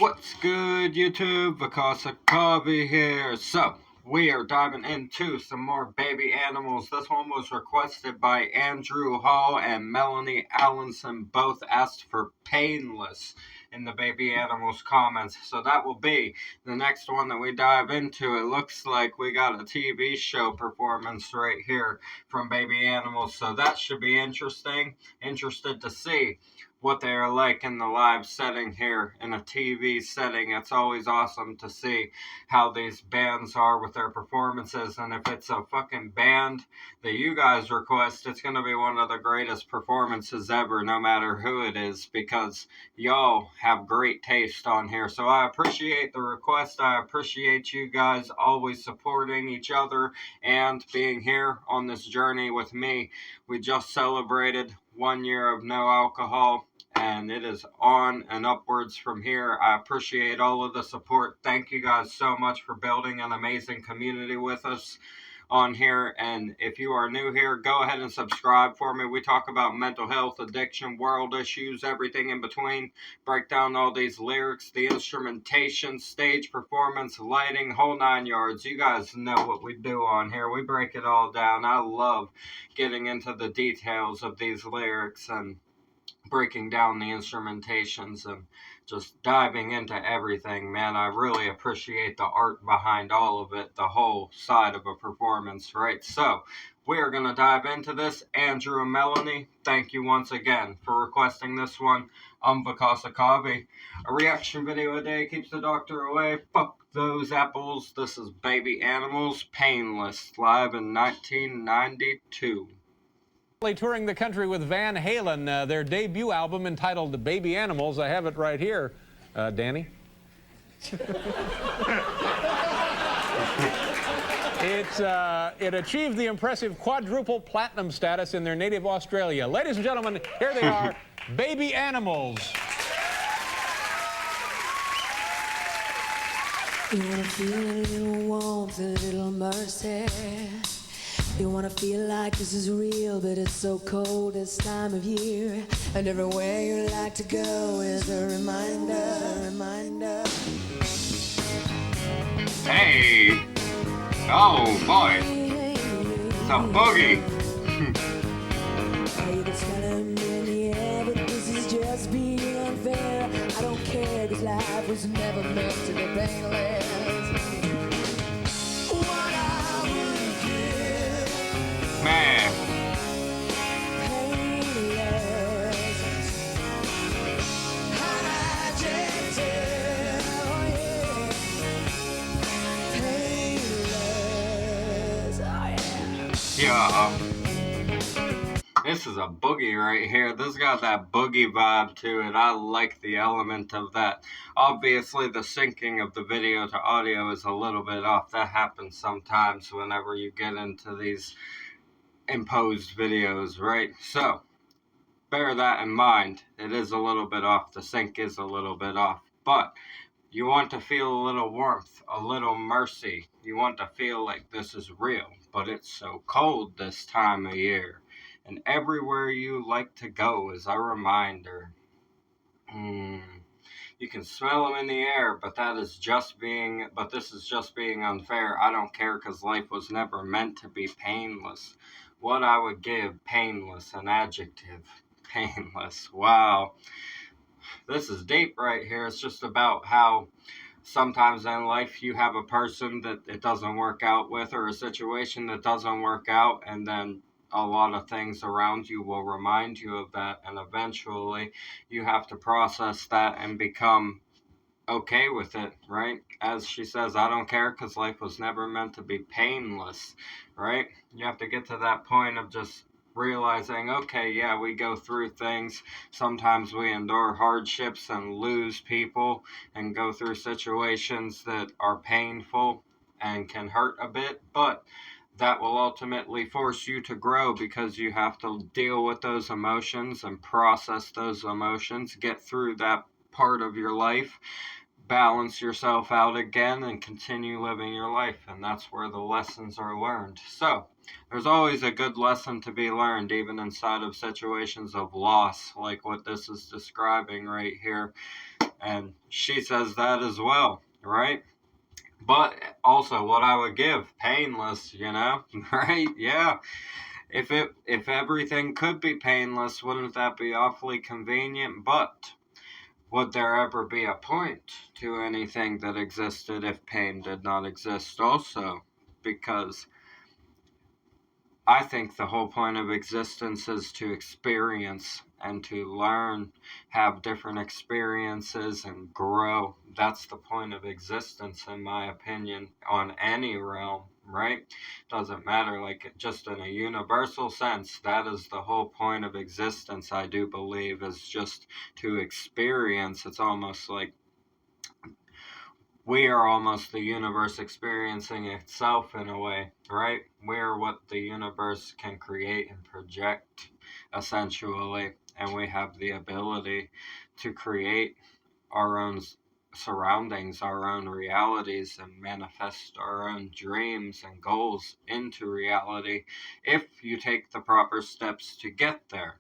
What's good, YouTube? Vakasa Kavi here. So, we are diving into some more baby animals. This one was requested by Andrew Hall and Melanie Allenson. Both asked for Painless in the baby animals comments. So that will be the next one that we dive into. It looks like we got a TV show performance right here from baby animals. So that should be interesting. Interested to see what they are like in the live setting here in a TV setting. It's always awesome to see how these bands are with their performances, and if it's a fucking band that you guys request, it's going to be one of the greatest performances ever, no matter who it is, because y'all have great taste on here. So I appreciate the request. I appreciate you guys always supporting each other and being here on this journey with me. We just celebrated 1 year of no alcohol, and it is on and upwards from here. I appreciate all of the support. Thank you guys so much for building an amazing community with us on here. And if you are new here, go ahead and subscribe for me. We talk about mental health, addiction, world issues, everything in between. Break down all these lyrics, the instrumentation, stage performance, lighting, whole 9 yards. You guys know what we do on here. We break it all down. I love getting into the details of these lyrics and breaking down the instrumentations and just diving into everything, man. I really appreciate the art behind all of it, the whole side of a performance, right? So, we are going to dive into this. Andrew and Melanie, thank you once again for requesting this one. I'm Vakasa Kavi. A reaction video a day keeps the doctor away. Fuck those apples. This is Baby Animals, Painless, live in 1992. Touring the country with Van Halen, their debut album entitled Baby Animals. I have it right here. Danny? It achieved the impressive quadruple platinum status in their native Australia. Ladies and gentlemen, here they are, Baby Animals. You wanna feel a little warmth, a little mercy. You wanna feel like this is real, but it's so cold this time of year. And everywhere you like to go is a reminder. Hey! Oh boy! It's a boogie! You can smell him in the air, but this is just being unfair. I don't care, 'cause life was never meant to be painless. Man. Yeah. This is a boogie right here. This got that boogie vibe to it. I like the element of that. Obviously, the syncing of the video to audio is a little bit off. That happens sometimes whenever you get into these imposed videos, right? So, bear that in mind. It is a little bit off. The sync is a little bit off. But you want to feel a little warmth, a little mercy. You want to feel like this is real. But it's so cold this time of year. And everywhere you like to go is a reminder. You can smell them in the air, but this is just being unfair. I don't care, 'cause life was never meant to be painless. What I would give painless, an adjective. Painless. Wow. This is deep right here. It's just about how sometimes in life you have a person that it doesn't work out with, or a situation that doesn't work out, and then a lot of things around you will remind you of that, and eventually you have to process that and become okay with it, right? As she says, I don't care, 'cause life was never meant to be painless, right? You have to get to that point of just realizing, okay, yeah, we go through things. Sometimes we endure hardships and lose people and go through situations that are painful and can hurt a bit, but that will ultimately force you to grow, because you have to deal with those emotions and process those emotions, get through that part of your life, balance yourself out again, and continue living your life. And that's where the lessons are learned. So there's always a good lesson to be learned, even inside of situations of loss, like what this is describing right here. And she says that as well, right? But also what I would give, painless, right? Yeah. If everything could be painless, wouldn't that be awfully convenient? But would there ever be a point to anything that existed if pain did not exist also? Because I think the whole point of existence is to experience and to learn, have different experiences and grow. That's the point of existence, in my opinion, on any realm, right? Doesn't matter, like just in a universal sense, that is the whole point of existence, I do believe, is just to experience. It's almost like we are almost the universe experiencing itself in a way, right? We're what the universe can create and project, essentially, and we have the ability to create our own surroundings, our own realities, and manifest our own dreams and goals into reality if you take the proper steps to get there.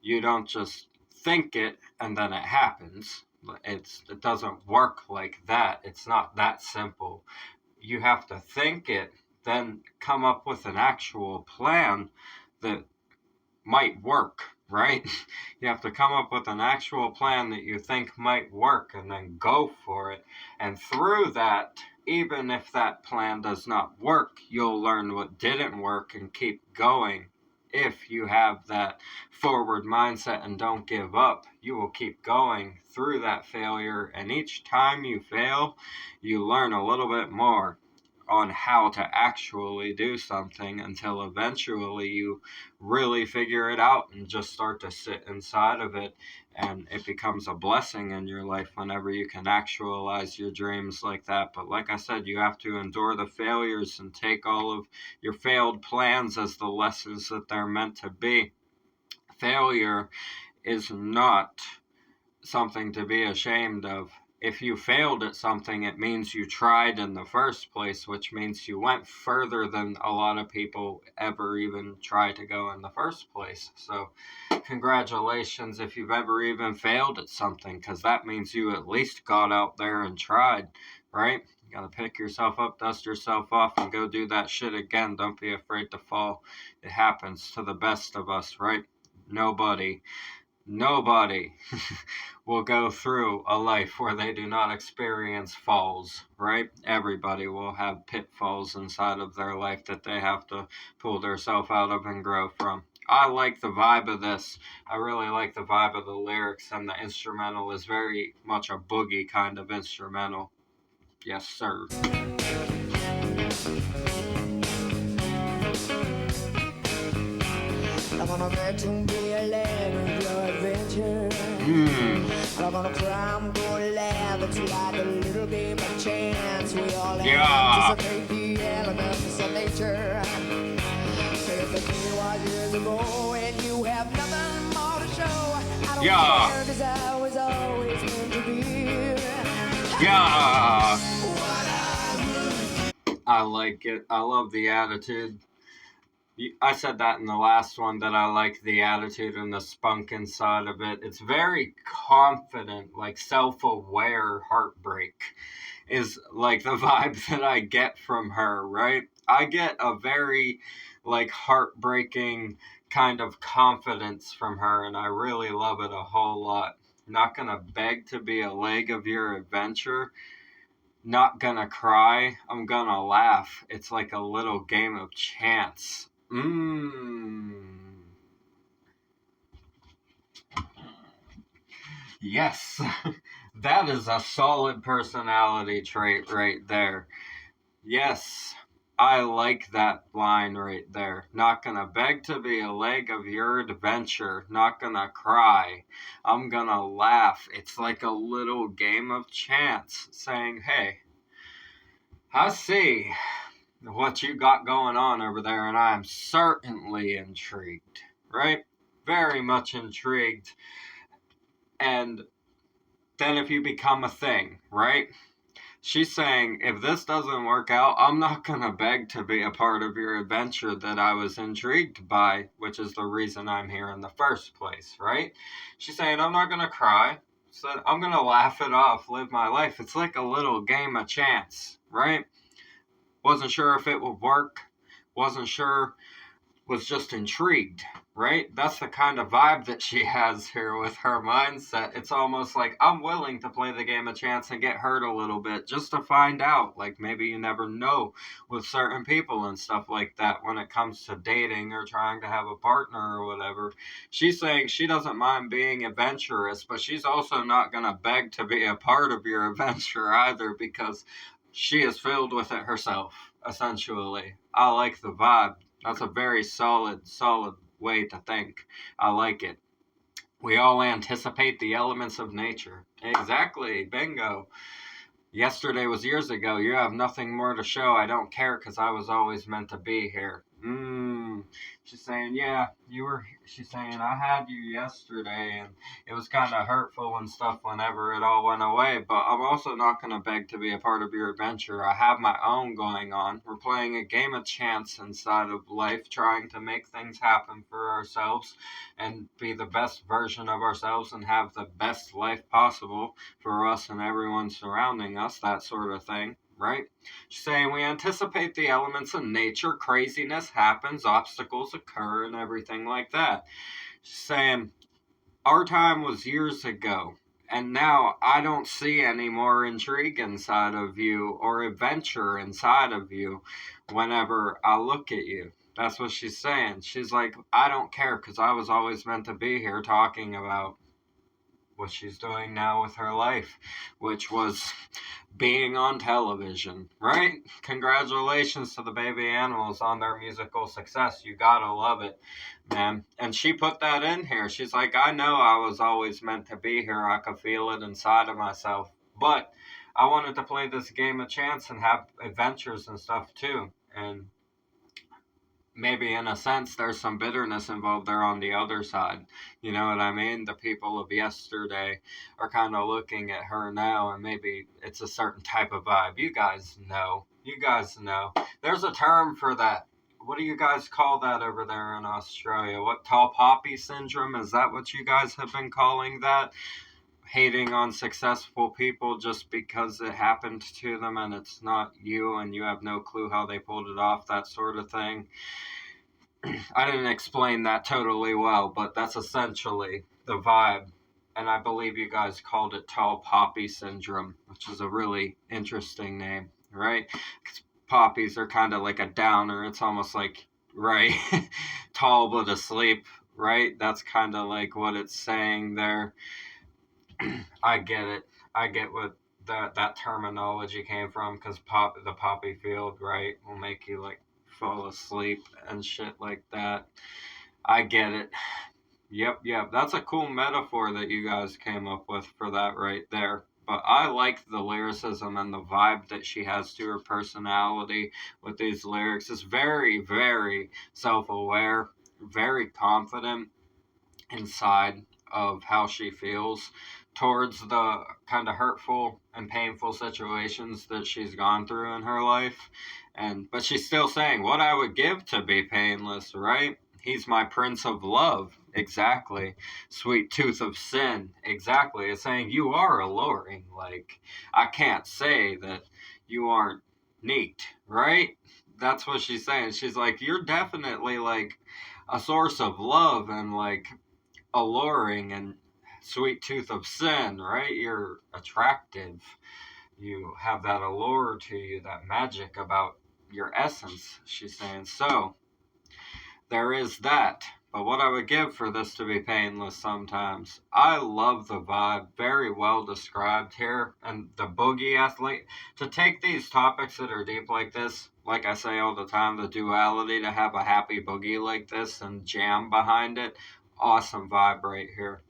You don't just think it and then it happens. It doesn't work like that. It's not that simple. You have to think it, then come up with an actual plan that might work, right? You have to come up with an actual plan that you think might work and then go for it. And through that, even if that plan does not work, you'll learn what didn't work and keep going. If you have that forward mindset and don't give up, you will keep going through that failure. And each time you fail, you learn a little bit more on how to actually do something until eventually you really figure it out and just start to sit inside of it, and it becomes a blessing in your life whenever you can actualize your dreams like that. But like I said, you have to endure the failures and take all of your failed plans as the lessons that they're meant to be. Failure is not something to be ashamed of. If you failed at something, it means you tried in the first place, which means you went further than a lot of people ever even try to go in the first place. So congratulations if you've ever even failed at something, because that means you at least got out there and tried, right? You gotta pick yourself up, dust yourself off, and go do that shit again. Don't be afraid to fall. It happens to the best of us, right? Nobody will go through a life where they do not experience falls, right? Everybody will have pitfalls inside of their life that they have to pull themselves out of and grow from. I like the vibe of this. I really like the vibe of the lyrics, and the instrumental is very much a boogie kind of instrumental. Yes, sir. I'm gonna bet to be a land of your adventure. I'm gonna cry, I'm gonna laugh. It's like a little game of chance. We all anticipate the elements of nature. Say if the day was years ago and you have nothing more to show, I don't care, 'cause I was always meant to be. I like it. I love the attitude. I said that in the last one, that I like the attitude and the spunk inside of it. It's very confident, like self-aware heartbreak is like the vibe that I get from her, right? I get a very like heartbreaking kind of confidence from her, and I really love it a whole lot. Not gonna beg to be a leg of your adventure. Not gonna cry. I'm gonna laugh. It's like a little game of chance. Yes, that is a solid personality trait right there. Yes, I like that line right there. Not gonna beg to be a leg of your adventure. Not gonna cry. I'm gonna laugh. It's like a little game of chance, saying, hey, I see what you got going on over there, and I'm certainly intrigued, right? Very much intrigued. And then if you become a thing, right? She's saying, if this doesn't work out, I'm not going to beg to be a part of your adventure that I was intrigued by, which is the reason I'm here in the first place, right? She's saying, I'm not going to cry. said, I'm going to laugh it off, live my life. It's like a little game of chance, right? Wasn't sure if it would work. Wasn't sure, was just intrigued, right? That's the kind of vibe that she has here with her mindset. It's almost like I'm willing to play the game of chance and get hurt a little bit just to find out. Like maybe you never know with certain people and stuff like that when it comes to dating or trying to have a partner or whatever. She's saying she doesn't mind being adventurous, but she's also not going to beg to be a part of your adventure either because she is filled with it herself, essentially. I like the vibe. That's a very solid way to think. I like it. We all anticipate the elements of nature. Exactly. Bingo. Yesterday was years ago. You have nothing more to show. I don't care because I was always meant to be here. She's saying, yeah, she's saying, I had you yesterday and it was kind of hurtful and stuff whenever it all went away, but I'm also not going to beg to be a part of your adventure. I have my own going on. We're playing a game of chance inside of life, trying to make things happen for ourselves and be the best version of ourselves and have the best life possible for us and everyone surrounding us, that sort of thing. Right? She's saying we anticipate the elements of nature, craziness happens, obstacles occur, and everything like that. She's saying our time was years ago, and now I don't see any more intrigue inside of you or adventure inside of you whenever I look at you. That's what she's saying. She's like, I don't care because I was always meant to be here talking about what she's doing now with her life, which was being on television, right? Congratulations to the baby animals on their musical success. You gotta love it, man. And she put that in here. She's like, I know I was always meant to be here. I could feel it inside of myself. But I wanted to play this game of chance and have adventures and stuff too. And maybe in a sense there's some bitterness involved there on the other side. You know what I mean? The people of yesterday are kind of looking at her now and maybe it's a certain type of vibe. You guys know. There's a term for that. What do you guys call that over there in Australia? What, tall poppy syndrome? Is that what you guys have been calling that? Hating on successful people just because it happened to them and it's not you and you have no clue how they pulled it off, that sort of thing. I didn't explain that totally well, but that's essentially the vibe. And I believe you guys called it tall poppy syndrome, which is a really interesting name, right? 'Cause poppies are kind of like a downer. It's almost like, right, tall but asleep, right? That's kind of like what it's saying there. I get it. I get what that terminology came from because the poppy field, right, will make you like fall asleep and shit like that. I get it. Yep. That's a cool metaphor that you guys came up with for that right there. But I like the lyricism and the vibe that she has to her personality with these lyrics. It's very, very self-aware, very confident inside of how she feels towards the kind of hurtful and painful situations that she's gone through in her life. But she's still saying what I would give to be painless, right? He's my prince of love. Exactly. Sweet tooth of sin. Exactly. It's saying you are alluring. Like, I can't say that you aren't neat, right? That's what she's saying. She's like, you're definitely like a source of love and like alluring and sweet tooth of sin, right? You're attractive. You have that allure to you, that magic about your essence, she's saying. So, there is that. But what I would give for this to be painless sometimes. I love the vibe. Very well described here. And the boogie athlete. To take these topics that are deep like this, like I say all the time, the duality, to have a happy boogie like this and jam behind it. Awesome vibe right here.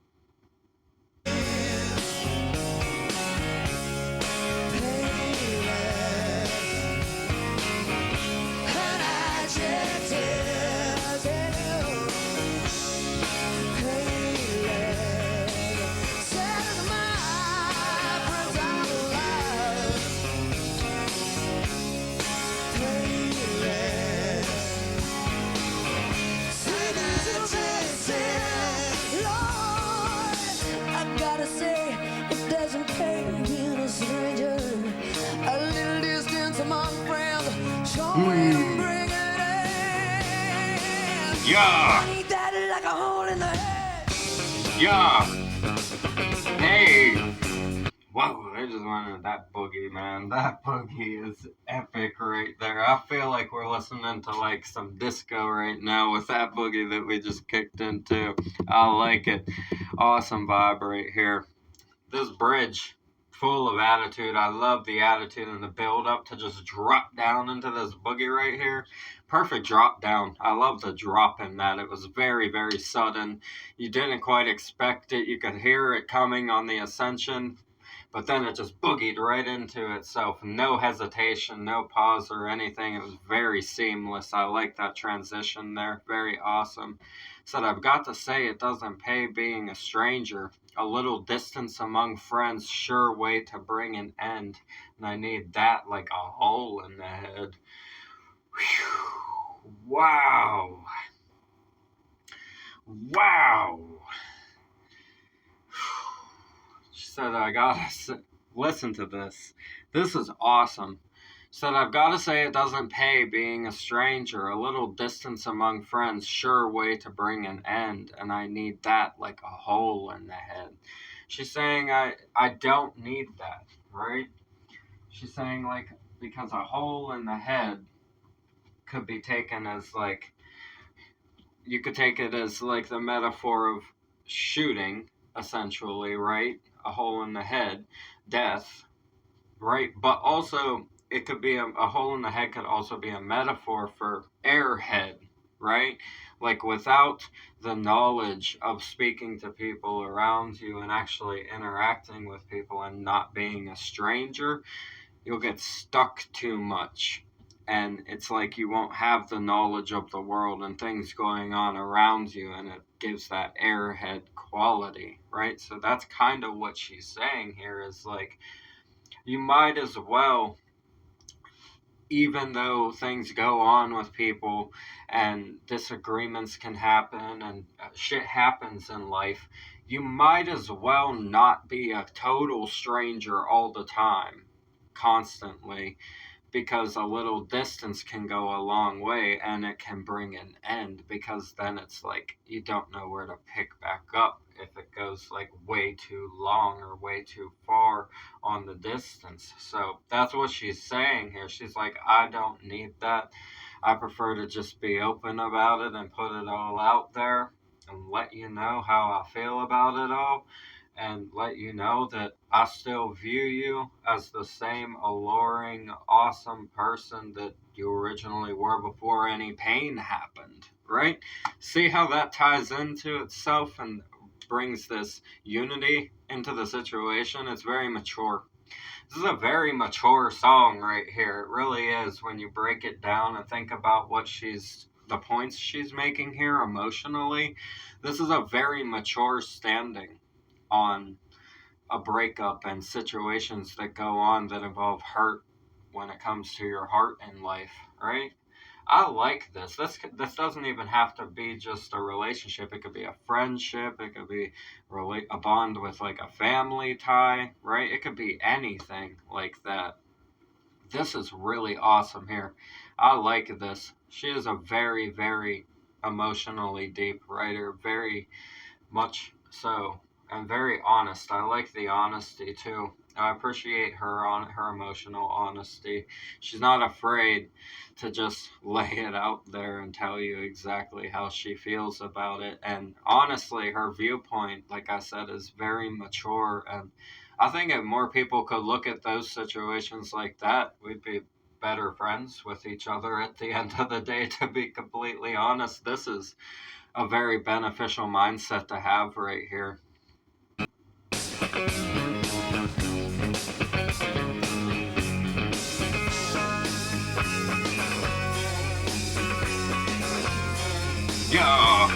among friends. Show it and bring it in. Yeah. I need that like a hole in the head. Yeah. Hey. Whoa, I just wanted that boogie, man. That boogie is epic right there. I feel like we're listening to like some disco right now with that boogie that we just kicked into. I like it. Awesome vibe right here. This bridge, full of attitude. I love the attitude and the build up to just drop down into this boogie right here. Perfect drop down. I love the drop in that. It was very, very sudden. You didn't quite expect it. You could hear it coming on the ascension, but then it just boogied right into itself. No hesitation, no pause or anything. It was very seamless. I like that transition there. Very awesome. Said, I've got to say, it doesn't pay being a stranger. A little distance among friends, sure way to bring an end. And I need that like a hole in the head. Whew. Wow. Wow. She said, I gotta listen to this. This is awesome. Said, I've got to say it doesn't pay being a stranger. A little distance among friends, sure way to bring an end. And I need that like a hole in the head. She's saying I don't need that, right? She's saying like, because a hole in the head could be taken as like, you could take it as like the metaphor of shooting, essentially, right? A hole in the head, death, right? But also, it could be a hole in the head could also be a metaphor for airhead, right? Like without the knowledge of speaking to people around you and actually interacting with people and not being a stranger, you'll get stuck too much. And it's like you won't have the knowledge of the world and things going on around you, and it gives that airhead quality, right? So that's kind of what she's saying here is like, you might as well, even though things go on with people and disagreements can happen and shit happens in life, you might as well not be a total stranger all the time, constantly, because a little distance can go a long way and it can bring an end, because then it's like you don't know where to pick back up if it goes like way too long or way too far on the distance. So that's what she's saying here. She's like, I don't need that. I prefer to just be open about it and put it all out there and let you know how I feel about it all, and let you know that I still view you as the same alluring, awesome person that you originally were before any pain happened, right? See how that ties into itself and brings this unity into the situation? It's very mature. This is a very mature song right here. It really is when you break it down and think about what the points she's making here emotionally. This is a very mature standing on a breakup and situations that go on that involve hurt when it comes to your heart in life, right? I like this. This doesn't even have to be just a relationship. It could be a friendship. It could be a bond with like a family tie, right? It could be anything like that. This is really awesome here. I like this. She is a very, very emotionally deep writer. Very much so. And very honest. I like the honesty too. I appreciate her emotional honesty. She's not afraid to just lay it out there and tell you exactly how she feels about it. And honestly, her viewpoint, like I said, is very mature. And I think if more people could look at those situations like that, we'd be better friends with each other at the end of the day, to be completely honest. This is a very beneficial mindset to have right here. Yeah.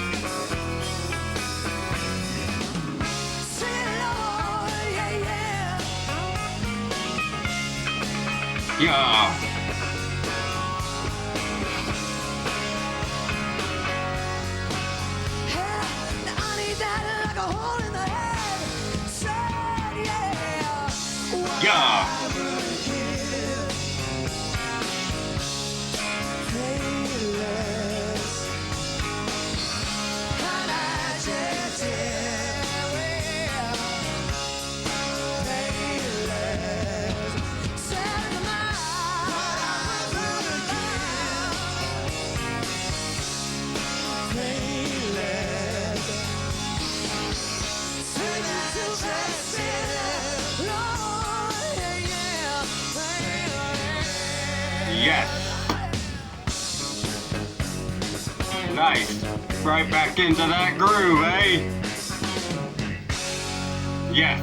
Yeah. Yeah. Yes. Nice. Right back into that groove, eh? Yes.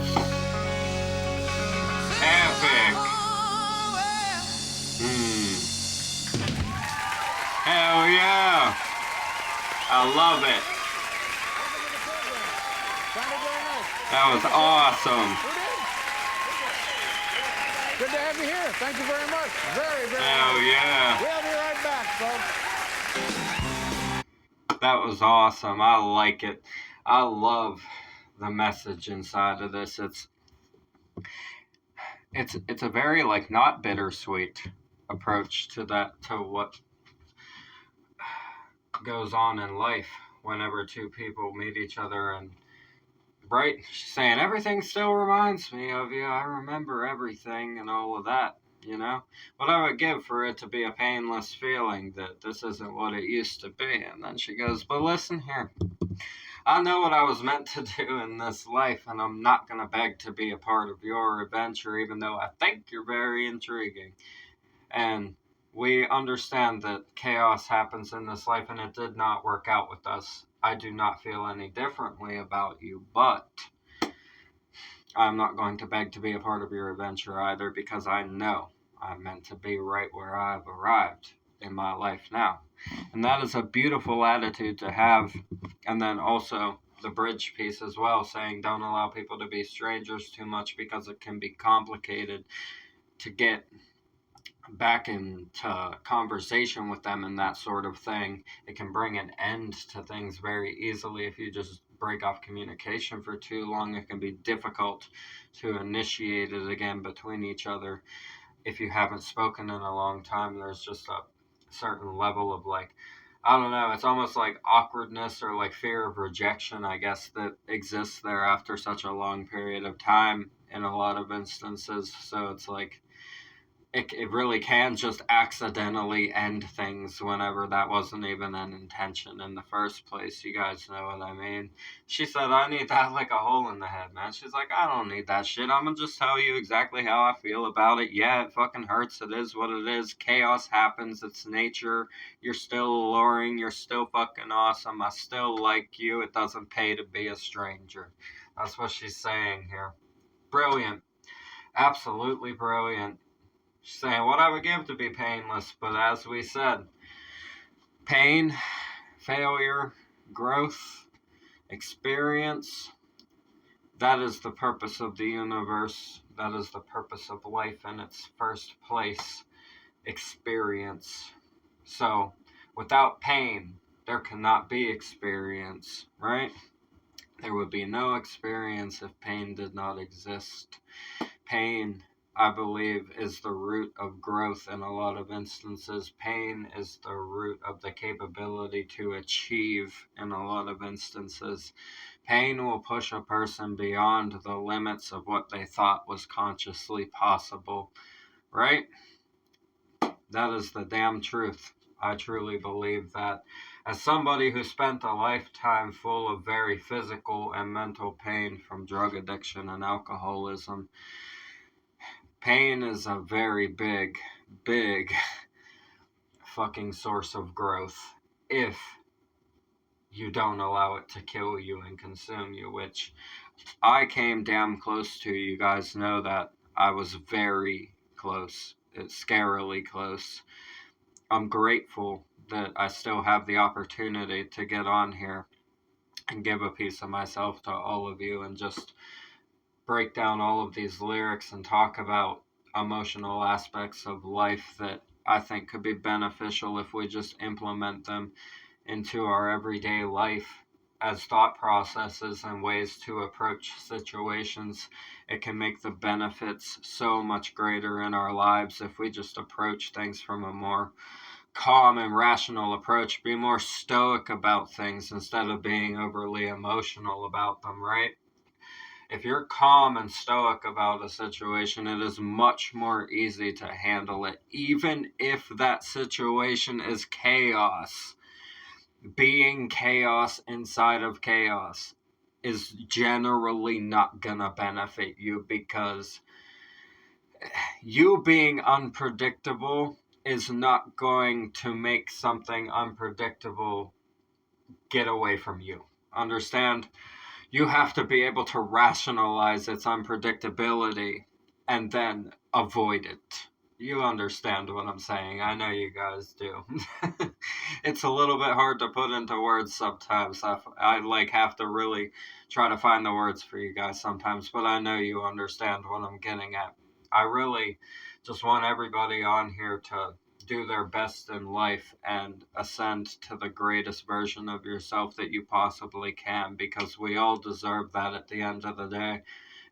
Epic. Hell yeah. I love it. That was awesome. Good to have you here. Thank you very much. Very, very Hell much. yeah. We'll be right back, folks. That was awesome. I like it. I love the message inside of this. It's a very like not bittersweet approach to what goes on in life whenever two people meet each other. And right, she's saying everything still reminds me of you. I remember everything and all of that. What I would give for it to be a painless feeling that this isn't what it used to be. And then she goes, but listen here, I know what I was meant to do in this life, and I'm not going to beg to be a part of your adventure, even though I think you're very intriguing. And we understand that chaos happens in this life, and it did not work out with us. I do not feel any differently about you, but I'm not going to beg to be a part of your adventure either, because I know I'm meant to be right where I've arrived in my life now. And that is a beautiful attitude to have. And then also the bridge piece as well, saying don't allow people to be strangers too much, because it can be complicated to get back into conversation with them and that sort of thing. It can bring an end to things very easily if you just break off communication for too long. It can be difficult to initiate it again between each other if you haven't spoken in a long time. There's just a certain level of like, I don't know, it's almost like awkwardness or like fear of rejection, I guess, that exists there after such a long period of time in a lot of instances. So it's like it really can just accidentally end things whenever that wasn't even an intention in the first place. You guys know what I mean? She said, I need that like a hole in the head, man. She's like, I don't need that shit. I'm gonna just tell you exactly how I feel about it. Yeah, it fucking hurts. It is what it is. Chaos happens. It's nature. You're still alluring. You're still fucking awesome. I still like you. It doesn't pay to be a stranger. That's what she's saying here. Brilliant. Absolutely brilliant. She's saying what I would give to be painless, but as we said, pain, failure, growth, experience, that is the purpose of the universe. That is the purpose of life in its first place. Experience. So, without pain, there cannot be experience, right? There would be no experience if pain did not exist. Pain, I believe, is the root of growth in a lot of instances. Pain is the root of the capability to achieve in a lot of instances. Pain will push a person beyond the limits of what they thought was consciously possible, right? That is the damn truth. I truly believe that. As somebody who spent a lifetime full of very physical and mental pain from drug addiction and alcoholism, pain is a very big, big fucking source of growth if you don't allow it to kill you and consume you, which I came damn close to. You guys know that I was very close. It's scarily close. I'm grateful that I still have the opportunity to get on here and give a piece of myself to all of you and just break down all of these lyrics and talk about emotional aspects of life that I think could be beneficial if we just implement them into our everyday life as thought processes and ways to approach situations. It can make the benefits so much greater in our lives if we just approach things from a more calm and rational approach, be more stoic about things instead of being overly emotional about them, right? If you're calm and stoic about a situation, it is much more easy to handle it, even if that situation is chaos. Being chaos inside of chaos is generally not gonna benefit you, because you being unpredictable is not going to make something unpredictable get away from you. Understand? You have to be able to rationalize its unpredictability and then avoid it. You understand what I'm saying. I know you guys do. It's a little bit hard to put into words sometimes. I like have to really try to find the words for you guys sometimes, but I know you understand what I'm getting at. I really just want everybody on here to do their best in life and ascend to the greatest version of yourself that you possibly can, because we all deserve that at the end of the day.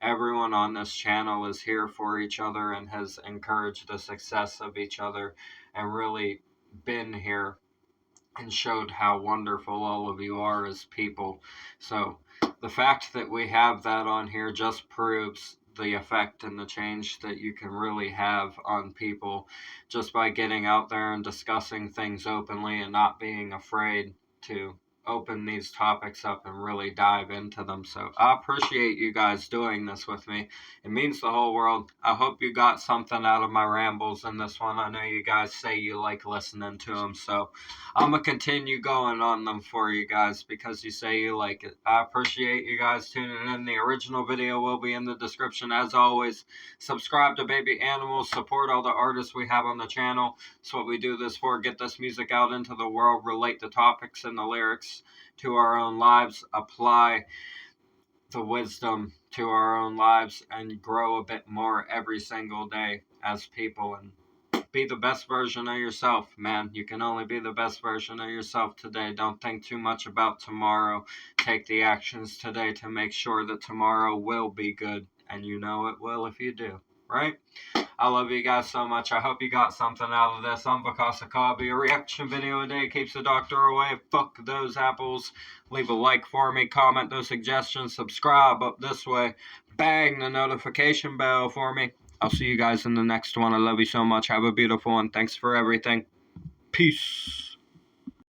Everyone on this channel is here for each other and has encouraged the success of each other and really been here and showed how wonderful all of you are as people. So the fact that we have that on here just proves the effect and the change that you can really have on people just by getting out there and discussing things openly and not being afraid to open these topics up and really dive into them. So I appreciate you guys doing this with me. It means the whole world. I hope you got something out of my rambles in this one. I know you guys say you like listening to them, so I'm going to continue going on them for you guys because you say you like it. I appreciate you guys tuning in. The original video will be in the description as always. Subscribe to Baby Animals. Support all the artists we have on the channel. That's what we do this for. Get this music out into the world. Relate the topics and the lyrics to our own lives. Apply the wisdom to our own lives and grow a bit more every single day as people, and be the best version of yourself, man. You can only be the best version of yourself today. Don't think too much about tomorrow. Take the actions today to make sure that tomorrow will be good, and you know it will if you do, right? I love you guys so much. I hope you got something out of this. I'm Vakasakabi. A reaction video a day keeps the doctor away. Fuck those apples. Leave a like for me. Comment those suggestions. Subscribe up this way. Bang the notification bell for me. I'll see you guys in the next one. I love you so much. Have a beautiful one. Thanks for everything. Peace.